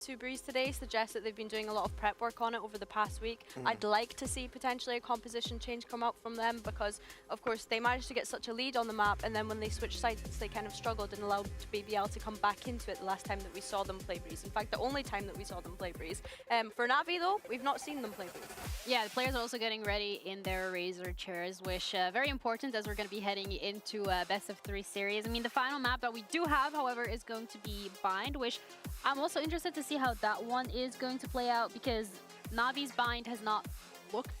to Breeze today suggests that they've been doing a lot of prep work on it over the past week. I'd like to see potentially a composition change come out from them because, of course, they managed to get such a lead on the map, and then when they switched sides, they kind of struggled and allowed BBL to come back into it the last time that we saw them play Breeze. In fact, the only time that we saw them play Breeze. For NAVI, though, we've not seen them play Breeze. Yeah, the players are also getting ready in their Razor chairs, which very important as we're going to be heading into a best of 3 series. I mean, the final map that we do have, however, is going to be Bind, which I'm also interested to see how that one is going to play out because Navi's Bind has not looked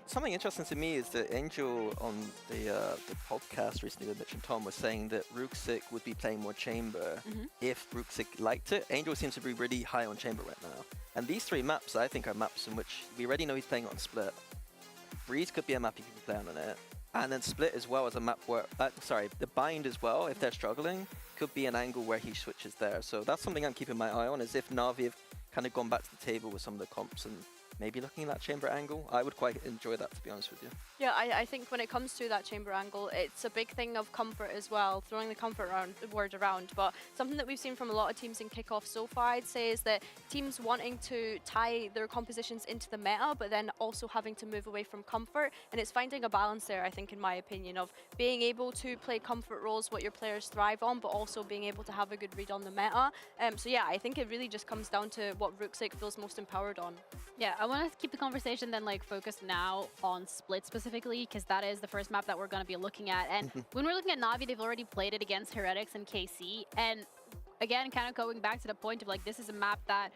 something interesting to me is that Angel on the podcast recently with Mitch and Tom was saying that Ruxic would be playing more Chamber if Ruxic liked it. Angel seems to be really high on Chamber right now. And these 3 maps, I think, are maps in which we already know he's playing on Split. Breeze could be a map he could play on it. And then Split as well as a map where, the Bind as well, if they're struggling, could be an angle where he switches there. So that's something I'm keeping my eye on, is if Navi have kind of gone back to the table with some of the comps and maybe looking at that Chamber angle. I would quite enjoy that, to be honest with you. Yeah, I think when it comes to that Chamber angle, it's a big thing of comfort as well, throwing the comfort word around. But something that we've seen from a lot of teams in Kickoff so far, I'd say, is that teams wanting to tie their compositions into the meta, but then also having to move away from comfort. And it's finding a balance there, I think, in my opinion, of being able to play comfort roles, what your players thrive on, but also being able to have a good read on the meta. So yeah, I think it really just comes down to what Ruxic feels most empowered on. Yeah, I want to keep the conversation then focused now on Split specifically, because that is the first map that we're going to be looking at. And when we're looking at Navi, they've already played it against Heretics and KC. And again, kind of going back to the point of this is a map that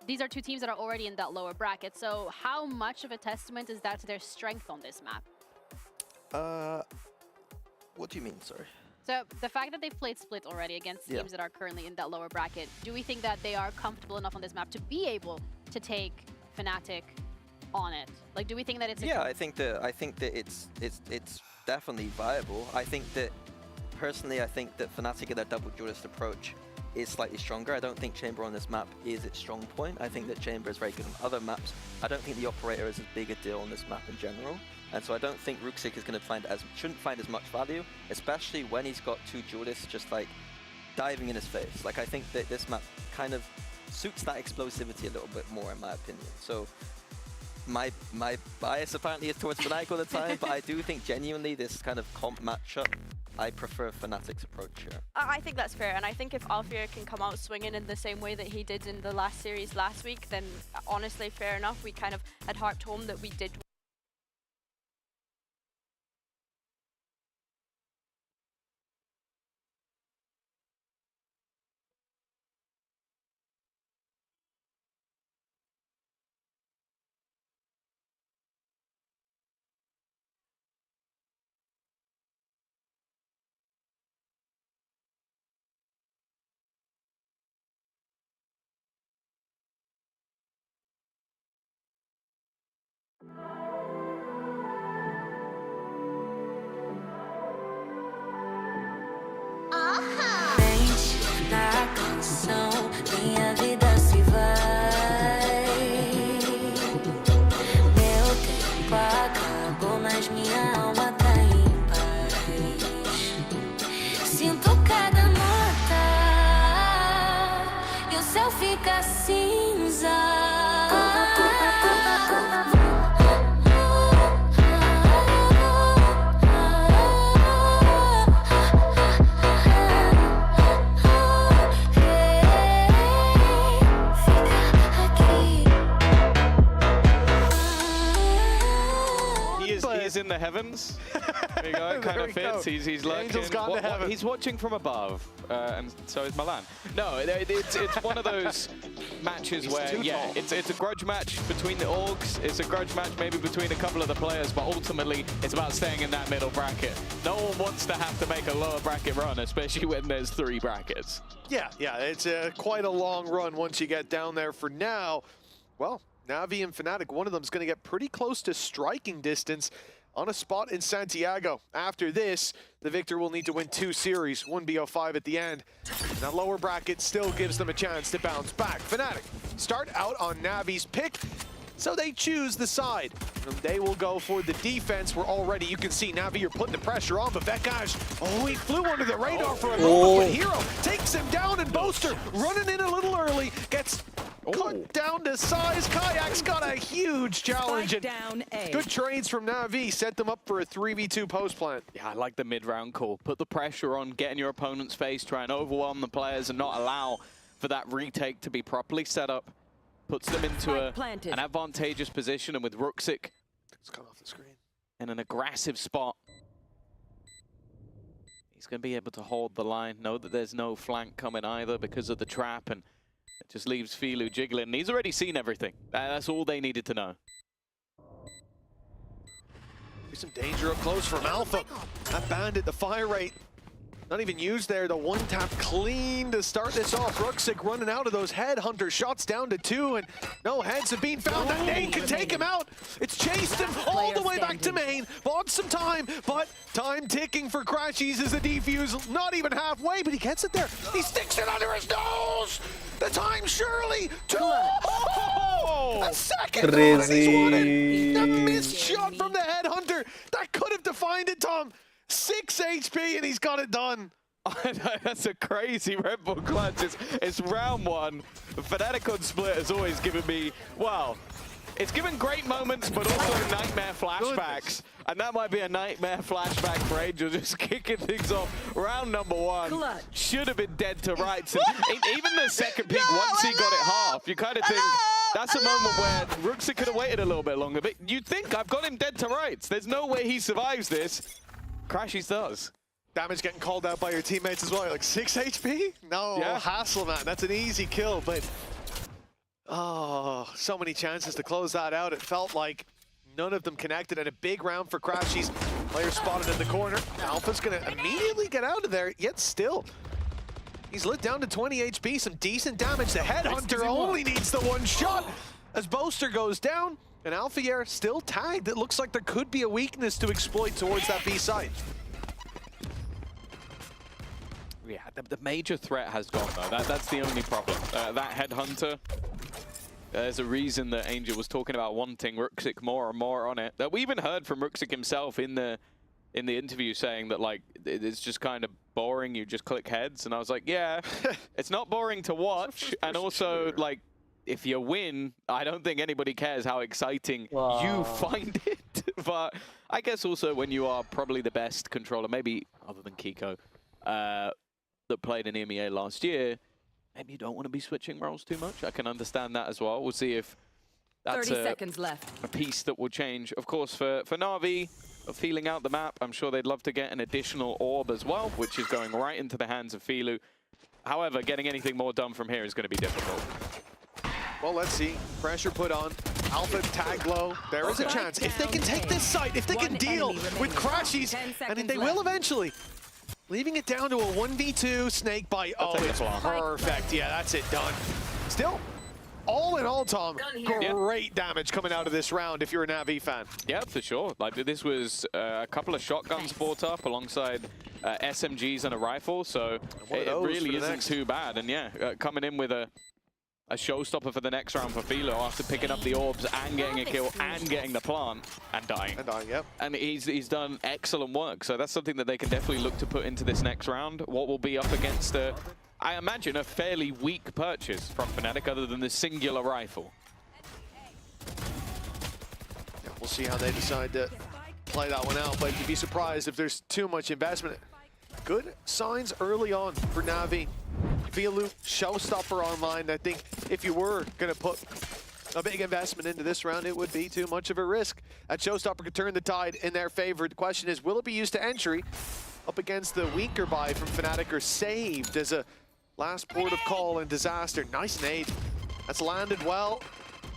these are 2 teams that are already in that lower bracket. So how much of a testament is that to their strength on this map? What do you mean, sorry? So the fact that they've played Split already against teams that are currently in that lower bracket, do we think that they are comfortable enough on this map to be able to take Fnatic on it? Do we think that it's I think that it's definitely viable. I think that personally, I think that Fnatic in their double duelist approach is slightly stronger. I don't think Chamber on this map is its strong point. I think that Chamber is very good on other maps. I don't think the operator is as big a deal on this map in general. And so I don't think Ruxic is going to shouldn't find as much value, especially when he's got 2 duelists just diving in his face. I think that this map kind of suits that explosivity a little bit more, in my opinion. So my bias apparently is towards Fnatic all the time, but I do think genuinely this kind of comp matchup, I prefer Fnatic's approach here. I think that's fair, and I think if Alfir can come out swinging in the same way that he did in the last series last week, then honestly, fair enough. We kind of had harped home that we did Mente na canção, minha vida se vai. Meu tempo acabou, mas minha alma tá em paz. Sinto cada nota e o céu fica cinza. In the heavens. There you go, kind of fits. He's lurking. He's watching from above, and so is Milan. No, it's one of those matches where, it's a grudge match between the orgs. It's a grudge match maybe between a couple of the players, but ultimately it's about staying in that middle bracket. No one wants to have to make a lower bracket run, especially when there's 3 brackets. Yeah, it's quite a long run once you get down there. For now, well, Navi and Fnatic, one of them is going to get pretty close to striking distance on a spot in Santiago. After this, the victor will need to win 2 series, 1 BO5 at the end. And that lower bracket still gives them a chance to bounce back. Fnatic start out on Navi's pick. So they choose the side. And they will go for the defense. We're already, you can see Navi, you're putting the pressure on, but Vekaj, he flew under the radar for a moment, but Hero takes him down, and Boaster running in a little early, gets cut down to size. Kayak's got a huge challenge, and good trades from Navi set them up for a 3v2 post plant. Yeah, I like the mid-round call. Put the pressure on, get in your opponent's face, try and overwhelm the players and not allow for that retake to be properly set up. Puts them into an advantageous position, and with Ruxic it's gone off the screen in an aggressive spot, he's going to be able to hold the line. Know that there's no flank coming either because of the trap, and it just leaves Filu jiggling. And he's already seen everything. That's all they needed to know. There's some danger up close from Alpha. That Bandit, the fire rate, not even used there. The one tap clean to start this off. Ruxic running out of those headhunter shots down to 2, and no heads have been found. That nade can take him out. It's chased him all the way back to main. Bought some time, but time ticking for Crashies as the defuse not even halfway, but he gets it there. He sticks it under his nose. The time surely to a second. Crazy. The missed shot from the headhunter. That could have defined it, Tom. 6 HP and he's got it done. I know, that's a crazy Red Bull clutch. It's round 1. Fnatic on split has always given me, well, it's given great moments, but also nightmare flashbacks. And that might be a nightmare flashback for Angel, just kicking things off. Round number 1 should have been dead to rights. And even the second peak, once he got it half, you kind of think that's a moment where Ruxic could have waited a little bit longer. But you'd think, I've got him dead to rights. There's no way he survives this. Crashies does. Damage getting called out by your teammates as well. You're like 6 HP? No, hassle, man. That's an easy kill, but oh, so many chances to close that out. It felt like none of them connected, and a big round for Crashies. Player spotted in the corner. Alpha's gonna immediately get out of there, yet still. He's lit down to 20 HP, some decent damage. The headhunter only needs the one shot as Boaster goes down. And Alpha still tagged. It looks like there could be a weakness to exploit towards that B site. Yeah, the major threat has gone though. That's the only problem. That headhunter, there's a reason that Angel was talking about wanting Ruxic more and more on it. That we even heard from Ruxic himself in the interview saying that like it's just kind of boring. You just click heads, and I was like, yeah, it's not boring to watch, and also like, if you win, I don't think anybody cares how exciting you find it. But I guess also when you are probably the best controller, maybe other than Kiko, that played in EMEA last year, maybe you don't want to be switching roles too much. I can understand that as well. We'll see if that's 30 seconds left. A piece that will change. Of course, for NAVI, feeling out the map, I'm sure they'd love to get an additional orb as well, which is going right into the hands of Filu. However, getting anything more done from here is going to be difficult. Well, let's see. Pressure put on. Alpha tagged low. There is a chance. If they can take this site, if they can deal with Crashies, and they will eventually. Leaving it down to a 1v2 snake bite. Oh, it's perfect. Yeah, that's it done. Still, all in all, Tom, great damage coming out of this round if you're a NAVI fan. Yeah, for sure. Like, this was a couple of shotguns brought up alongside SMGs and a rifle, so it really isn't too bad. And yeah, coming in with a showstopper for the next round for Philo after picking up the orbs and getting a kill and getting the plant and dying. Yep. And he's done excellent work. So that's something that they can definitely look to put into this next round. What will be up against, I imagine, a fairly weak purchase from Fnatic other than the singular rifle. Yeah, we'll see how they decide to play that one out, but you'd be surprised if there's too much investment. Good signs early on for NAVI. Filu, showstopper online. I think if you were going to put a big investment into this round, it would be too much of a risk. That showstopper could turn the tide in their favor. The question is, will it be used to entry up against the weaker buy from Fnatic, or saved as a last port of call and disaster? Nice nade. That's landed well,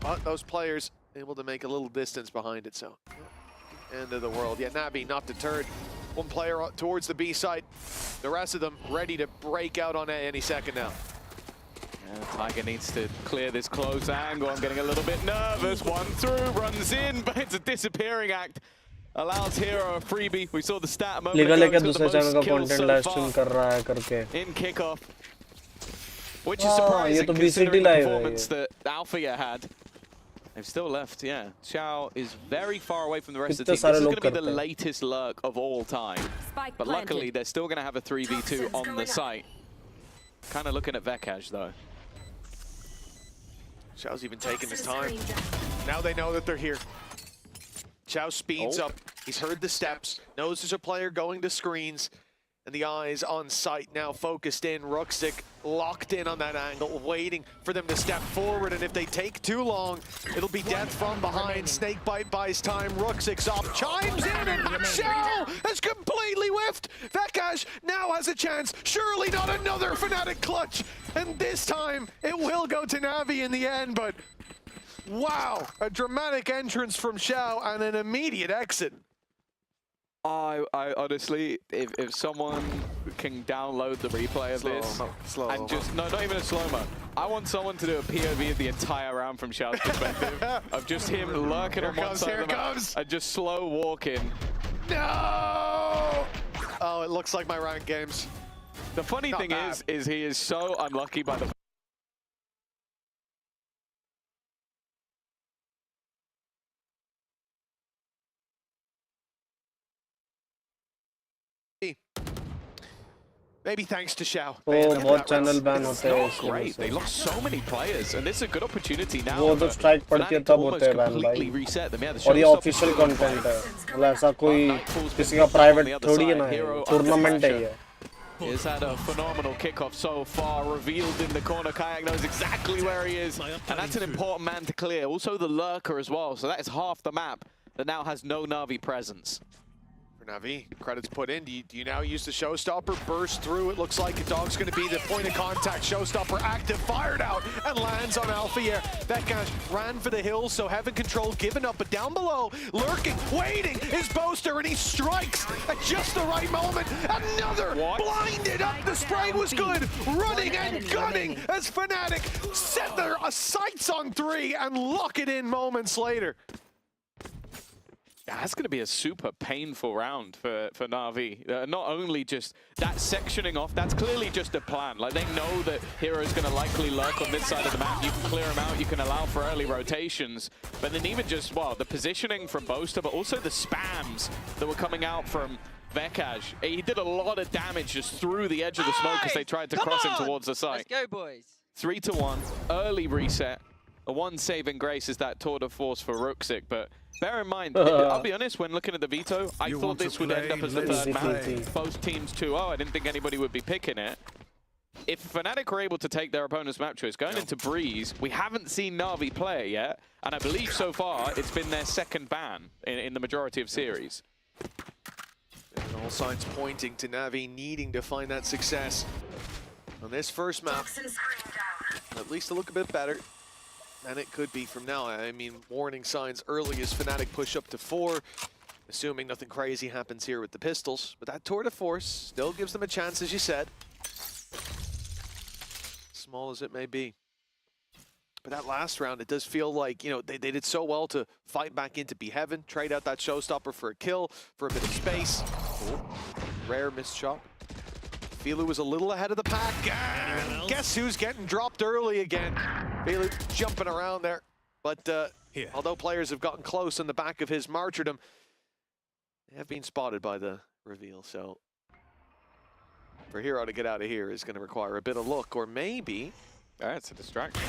but those players able to make a little distance behind it, so end of the world. Yeah, NAVI not deterred. One player towards the B site. The rest of them ready to break out on A any second now. Yeah, Tiger needs to clear this close angle. I'm getting a little bit nervous. One through, runs in, but it's a disappearing act. Allows Hero a freebie. We saw the stat a moment ago. दूसरे channel का content live stream कर रहा है करके. In Kickoff. Which is surprising considering the performance that Alpha had. They've still left, yeah. Xiao is very far away from the rest of the Kitne team. This is sare going to be log the karte hain. latest lurk of all time. But luckily, they're still going to have a 3v2 on the site. Kind of looking at Vekaj, though. Xiao's even taking his time. Now they know that they're here. Xiao speeds up. He's heard the steps, knows there's a player going to screens, and the eyes on sight now focused in. Ruxic locked in on that angle, waiting for them to step forward, and if they take too long, it'll be death from behind. Snakebite buys time. Ruxic's off, chimes in, and Xiao has completely whiffed. Vekaj now has a chance. Surely not another Fnatic clutch, and this time it will go to NAVI in the end, but wow, a dramatic entrance from Xiao and an immediate exit. I honestly, if someone can download the replay of this and just, no, not even a slow-mo. I want someone to do a POV of the entire round from Xiao's perspective, of just him lurking on one side of the map and just slow walking. No! Oh, it looks like my ranked games. The funny thing is he is so unlucky by the Maybe thanks to Xiao. Oh, बहुत channel ban होते हैं It's not great. They lost so many players, and this is a good opportunity now. वो तो strike पड़ती है तब होते हैं ban भाई. और ये official content है. मतलब ऐसा कोई किसी का private थोड़ी है ना, tournament है ये. He's had a phenomenal kickoff so far, revealed in the corner. Kayak knows exactly where he is, and that's an important man to clear. Also the lurker as well, so that is half the map that now has no Na'Vi presence. For NAVI, credits put in. Do you now use the showstopper? Burst through. It looks like a dog's going to be the point of contact. Showstopper active, fired out, and lands on Alpha. Yeah, Vekaj ran for the hills, so Heaven Control given up, but down below, lurking, waiting, is Boaster, and he strikes at just the right moment. Another blinded up. The spray was good. Running and gunning as Fnatic set their sights on 3 and lock it in moments later. That's going to be a super painful round for Na'Vi. Not only just that sectioning off, that's clearly just a plan. Like, they know that Hero's going to likely lurk on this side of the map. You can clear him out, you can allow for early rotations. But then even just, well, the positioning from Boaster, but also the spams that were coming out from Vekaj. He did a lot of damage just through the edge of the smoke as they tried to cross him towards the site. Let's go, boys. 3-1, early reset. A one saving grace is that tour de force for Ruxic, but bear in mind, I'll be honest, when looking at the veto, I thought this would end up as the third map. Both teams 2-0, I didn't think anybody would be picking it. If Fnatic were able to take their opponent's map choice, going into Breeze, we haven't seen Na'Vi play it yet, and I believe so far it's been their second ban in the majority of series. And all signs pointing to NAVI needing to find that success on this first map. At least to look a bit better than it could be from now. I mean, warning signs early as Fnatic push up to 4, assuming nothing crazy happens here with the pistols. But that tour de force still gives them a chance, as you said. Small as it may be. But that last round, it does feel like, you know, they did so well to fight back into Be Heaven, trade out that showstopper for a kill, for a bit of space. Oh, rare missed shot. Filu was a little ahead of the pack, and guess who's getting dropped early again? Filu jumping around there, but although players have gotten close on the back of his martyrdom, they have been spotted by the reveal, so for Hero to get out of here is going to require a bit of luck, or maybe... It's a distraction.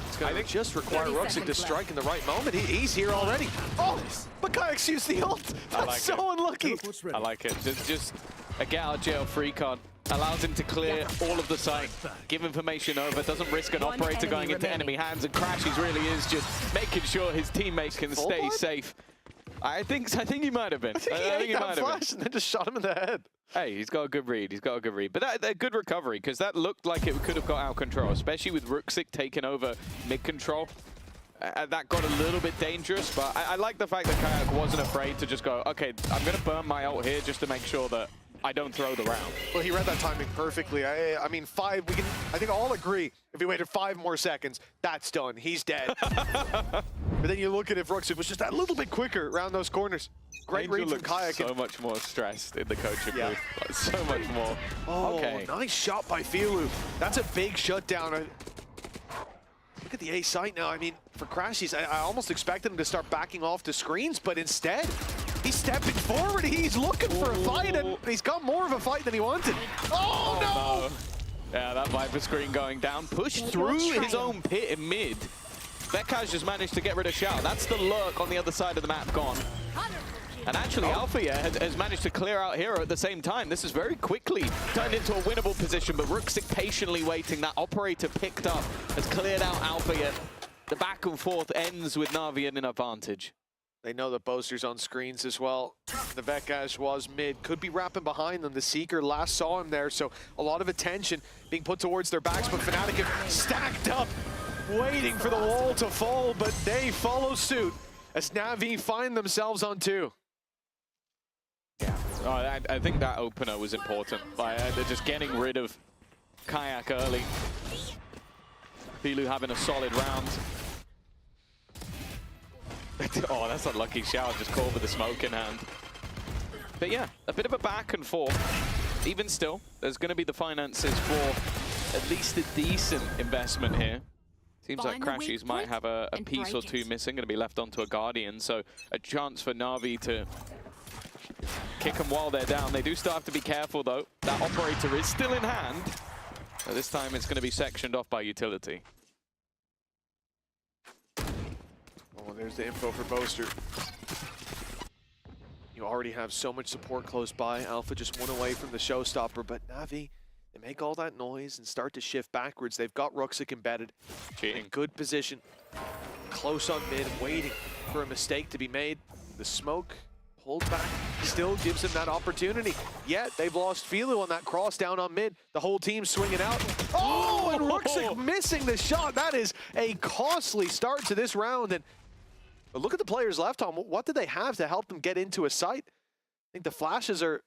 It's going to just require Ruxic to strike in the right moment. He's here already. Oh, but Kayak's used the ult. That's so unlucky. I like it. Just a get out of jail free card. Allows him to clear all of the site, give information over, doesn't risk an operator going into enemy hands, and Crashies really is just making sure his teammates can stay safe. I think he might have been. I think he might have been. And then just shot him in the head. Hey, he's got a good read. He's got a good read. But that good recovery, because that looked like it could have got out of control, especially with Ruxic taking over mid-control. That got a little bit dangerous, but I like the fact that Kayak wasn't afraid to just go, okay, I'm going to burn my ult here just to make sure that I don't throw the round. Well, he read that timing perfectly. I mean, 5, we can, I think all agree, if he waited 5 more seconds, that's done. He's dead. But then you look at if Ruxic was just that little bit quicker around those corners. Great read from Kayak. So much more stressed in the coaching booth. Like, so much more. Oh, okay. Nice shot by Filu. That's a big shutdown. Look at the A site now. I mean, for Crashies, I almost expected him to start backing off to screens, but instead, he's stepping forward. He's looking for a fight, and he's got more of a fight than he wanted. Oh, no! Yeah, that Viper screen going down. Pushed through his own pit in mid. Vekaj just managed to get rid of Xiao. That's the lurk on the other side of the map gone. And actually, Alpha has managed to clear out Hero at the same time. This is very quickly turned into a winnable position, but Ruxic patiently waiting. That operator picked up, has cleared out Alpha. The back and forth ends with Navi in an advantage. They know the Boaster's on screens as well. The Vekaj was mid, could be wrapping behind them. The Seeker last saw him there, so a lot of attention being put towards their backs, but Fnatic have stacked up, waiting for the wall to fall, but they follow suit as Navi find themselves on 2. Yeah, I think that opener was important. They're just getting rid of Kayak early. Pilu having a solid round. Oh, that's unlucky. Xiao just caught with the smoke in hand. But yeah, a bit of a back and forth. Even still, there's going to be the finances for at least a decent investment here. Seems like Crashies might have a piece or two missing, going to be left onto a Guardian. So a chance for Navi to kick them while they're down. They do still have to be careful, though. That operator is still in hand. But this time it's going to be sectioned off by utility. Oh, there's the info for Boaster. You already have so much support close by. Alpha just one away from the showstopper, but Navi, they make all that noise and start to shift backwards. They've got Ruxic embedded. Cheating. In good position. Close on mid, waiting for a mistake to be made. The smoke pulled back, still gives him that opportunity. Yet they've lost Filu on that cross down on mid. The whole team swinging out. Oh, and Ruxic missing the shot. That is a costly start to this round. And but look at the players left on. What do they have to help them get into a site? I think the flashes are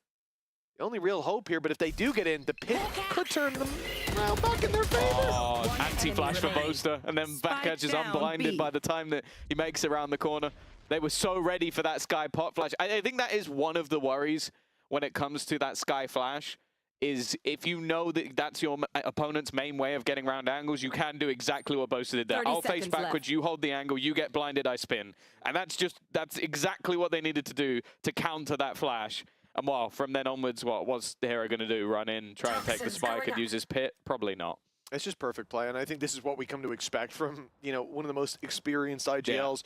the only real hope here, but if they do get in, the pit could turn them around back in their favor. Oh, anti-flash for Boaster, and then Vekaj is unblinded by the time that he makes it around the corner. They were so ready for that Sky pot flash. I think that is one of the worries when it comes to that Sky flash, is if you know that that's your opponent's main way of getting around angles, you can do exactly what Boaster did there. I'll face backwards, you hold the angle, you get blinded, I spin. And that's exactly what they needed to do to counter that flash. And well, from then onwards, what was the Hero going to do? Run in, try and take the spike and use his pit? Probably not. It's just perfect play, and I think this is what we come to expect from, you know, one of the most experienced IGLs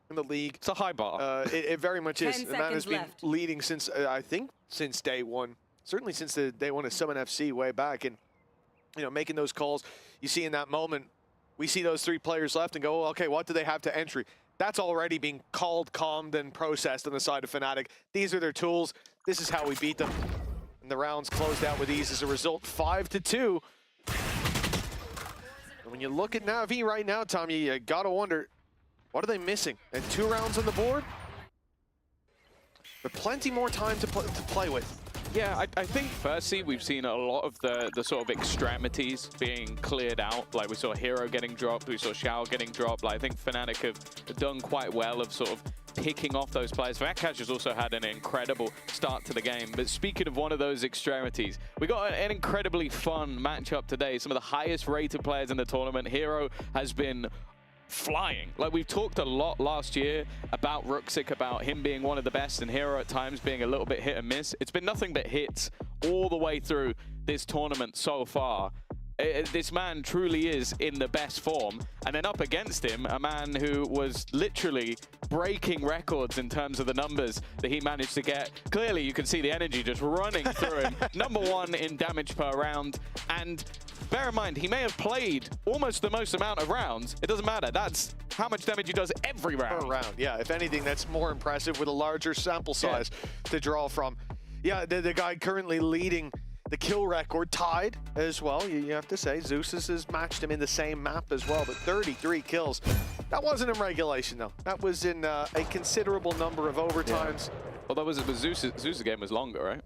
in the league. It's a high bar. It very much is. The man has been leading since, I think, since day one. Certainly since the day one of Summon FC way back, and you know, making those calls. You see in that moment, we see those 3 players left and go, oh, okay, what do they have to entry? That's already being called, calmed, and processed on the side of Fnatic. These are their tools. This is how we beat them. And the rounds closed out with ease as a result, 5-2. And when you look at Navi right now, Tommy, you gotta wonder, what are they missing? And 2 rounds on the board? But plenty more time to play with. Yeah, I think firstly we've seen a lot of the sort of extremities being cleared out. Like we saw Hero getting dropped, we saw Xiao getting dropped. Like I think Fnatic have done quite well of sort of picking off those players. Vekaj has also had an incredible start to the game. But speaking of one of those extremities, we got an incredibly fun matchup today. Some of the highest rated players in the tournament. Hero has been flying. Like we've talked a lot last year about Ruxic, about him being one of the best, and Hero at times being a little bit hit and miss. It's been nothing but hits all the way through this tournament so far. This man truly is in the best form. And then up against him, a man who was literally breaking records in terms of the numbers that he managed to get. Clearly, you can see the energy just running through him. #1 in damage per round. And bear in mind, he may have played almost the most amount of rounds. It doesn't matter. That's how much damage he does every round. Per round, yeah. If anything, that's more impressive with a larger sample size to draw from. Yeah, the guy currently leading the kill record, tied as well. You have to say, Zeus has matched him in the same map as well, but 33 kills. That wasn't in regulation, though. That was in a considerable number of overtimes. Yeah. Although Zeus' game was longer, right?